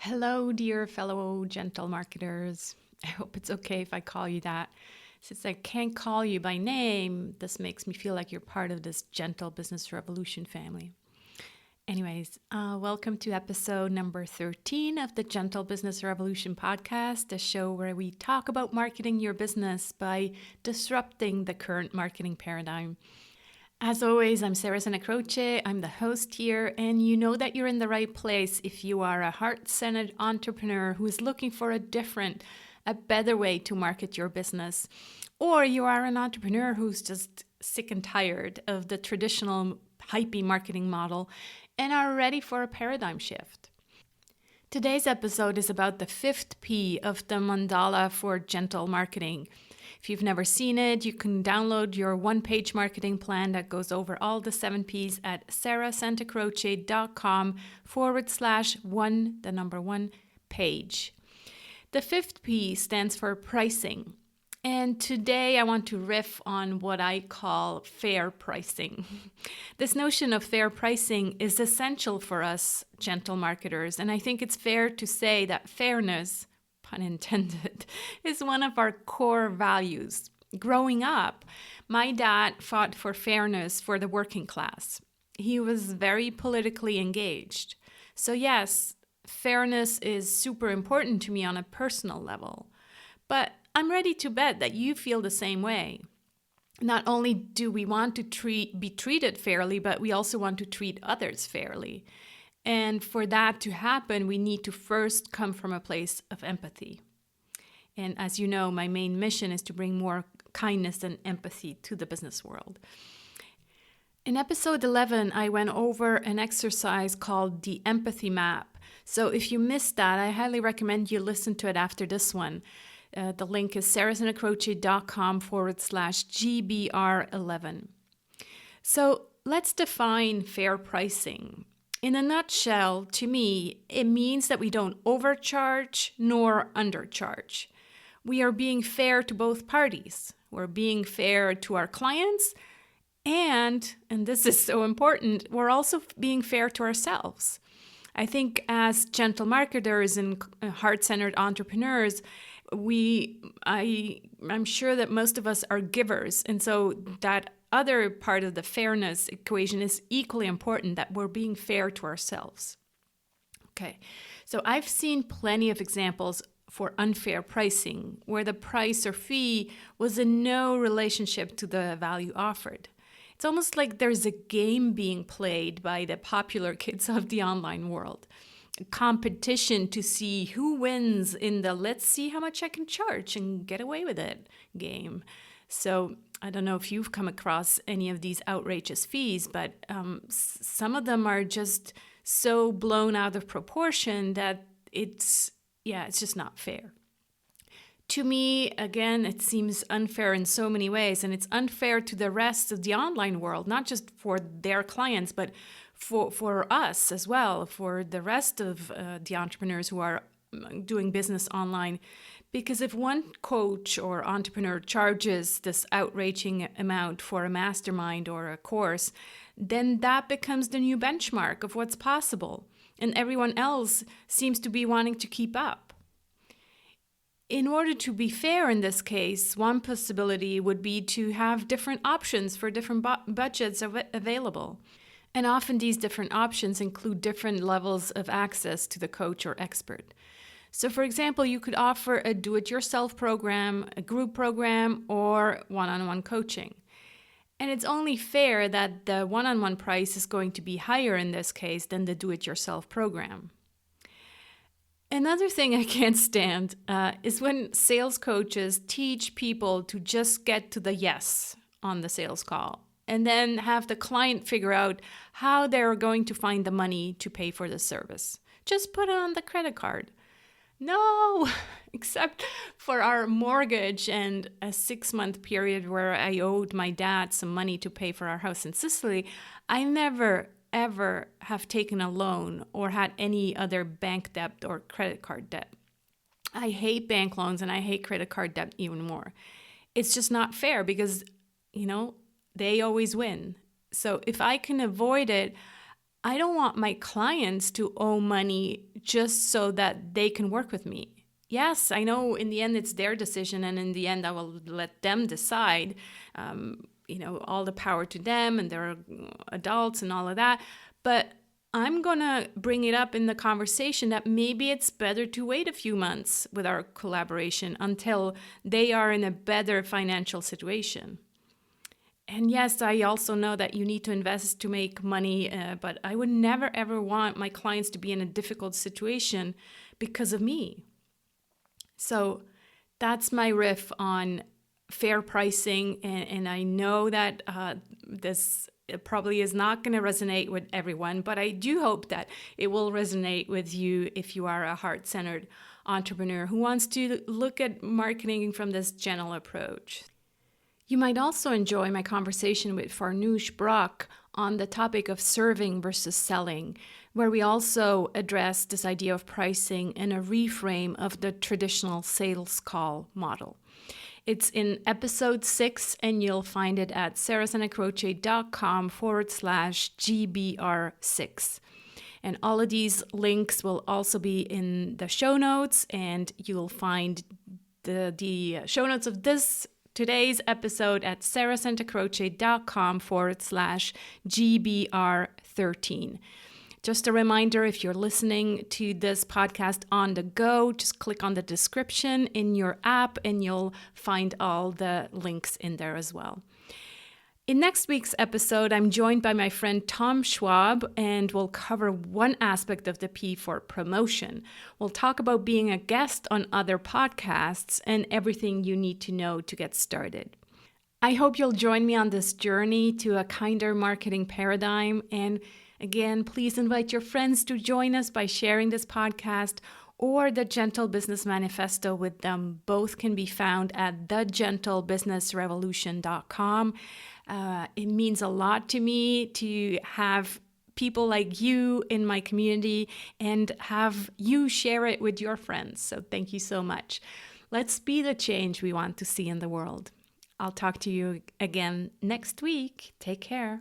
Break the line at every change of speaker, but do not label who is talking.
Hello, dear fellow gentle marketers. I hope it's okay if I call you that. Since I can't call you by name, this makes me feel like you're part of this gentle business revolution family. Anyways, welcome to episode number 13 of the Gentle Business Revolution podcast, a show where we talk about marketing your business by disrupting the current marketing paradigm. As always, I'm Sarah Santacroce. I'm the host here, and you know that you're in the right place if you are a heart-centered entrepreneur who is looking for a better way to market your business, or you are an entrepreneur who's just sick and tired of the traditional hypey marketing model and are ready for a paradigm shift. Today's episode is about the 5th P of the mandala for gentle marketing. If you've never seen it, you can download your one-page marketing plan that goes over all the 7 Ps at sarahsantacroce.com/1 page. The 5th P stands for pricing. And today I want to riff on what I call fair pricing. This notion of fair pricing is essential for us gentle marketers, and I think it's fair to say that fairness, pun intended, is one of our core values. Growing up, my dad fought for fairness for the working class. He was very politically engaged. So yes, fairness is super important to me on a personal level. But I'm ready to bet that you feel the same way. Not only do we want to be treated fairly, but we also want to treat others fairly. And for that to happen, we need to first come from a place of empathy. And as you know, my main mission is to bring more kindness and empathy to the business world. In episode 11, I went over an exercise called the empathy map. So if you missed that, I highly recommend you listen to it after this one. The link is sarahsantacroce.com/GBR11. So let's define fair pricing. In a nutshell, to me, it means that we don't overcharge nor undercharge. We are being fair to both parties. We're being fair to our clients, and this is so important, we're also being fair to ourselves. I think as gentle marketers and heart-centered entrepreneurs, I'm sure that most of us are givers. And so that other part of the fairness equation is equally important, that we're being fair to ourselves. Okay, so I've seen plenty of examples for unfair pricing, where the price or fee was in no relationship to the value offered. It's almost like there's a game being played by the popular kids of the online world. A competition to see who wins in the let's see how much I can charge and get away with it game. So I don't know if you've come across any of these outrageous fees, but some of them are just so blown out of proportion that it's just not fair. To me, again, it seems unfair in so many ways, and it's unfair to the rest of the online world, not just for their clients, but for us as well, for the rest of the entrepreneurs who are doing business online. Because if one coach or entrepreneur charges this outraging amount for a mastermind or a course, then that becomes the new benchmark of what's possible. And everyone else seems to be wanting to keep up. In order to be fair in this case, one possibility would be to have different options for different budgets available. And often these different options include different levels of access to the coach or expert. So for example, you could offer a do-it-yourself program, a group program, or one-on-one coaching. And it's only fair that the one-on-one price is going to be higher in this case than the do-it-yourself program. Another thing I can't stand is when sales coaches teach people to just get to the yes on the sales call and then have the client figure out how they're going to find the money to pay for the service. Just put it on the credit card. No, except for our mortgage and a 6-month period where I owed my dad some money to pay for our house in Sicily, I never, ever have taken a loan or had any other bank debt or credit card debt. I hate bank loans and I hate credit card debt even more. It's just not fair because, they always win. So if I can avoid it, I don't want my clients to owe money just so that they can work with me. Yes, I know in the end it's their decision, and in the end I will let them decide. All the power to them, and they're adults and all of that. But I'm going to bring it up in the conversation that maybe it's better to wait a few months with our collaboration until they are in a better financial situation. And yes, I also know that you need to invest to make money, but I would never, ever want my clients to be in a difficult situation because of me. So that's my riff on fair pricing. And I know that this probably is not going to resonate with everyone, but I do hope that it will resonate with you if you are a heart-centered entrepreneur who wants to look at marketing from this gentle approach. You might also enjoy my conversation with Farnoosh Brock on the topic of serving versus selling, where we also address this idea of pricing in a reframe of the traditional sales call model. It's in episode 6, and you'll find it at sarahsantacroce.com/GBR6. And all of these links will also be in the show notes, and you'll find the show notes of today's episode at sarahsantacroce.com/GBR13. Just a reminder, if you're listening to this podcast on the go, just click on the description in your app and you'll find all the links in there as well. In next week's episode, I'm joined by my friend Tom Schwab, and we'll cover one aspect of the P for promotion. We'll talk about being a guest on other podcasts and everything you need to know to get started. I hope you'll join me on this journey to a kinder marketing paradigm. And again, please invite your friends to join us by sharing this podcast or the Gentle Business Manifesto with them. Both can be found at thegentlebusinessrevolution.com. It means a lot to me to have people like you in my community and have you share it with your friends. So thank you so much. Let's be the change we want to see in the world. I'll talk to you again next week. Take care.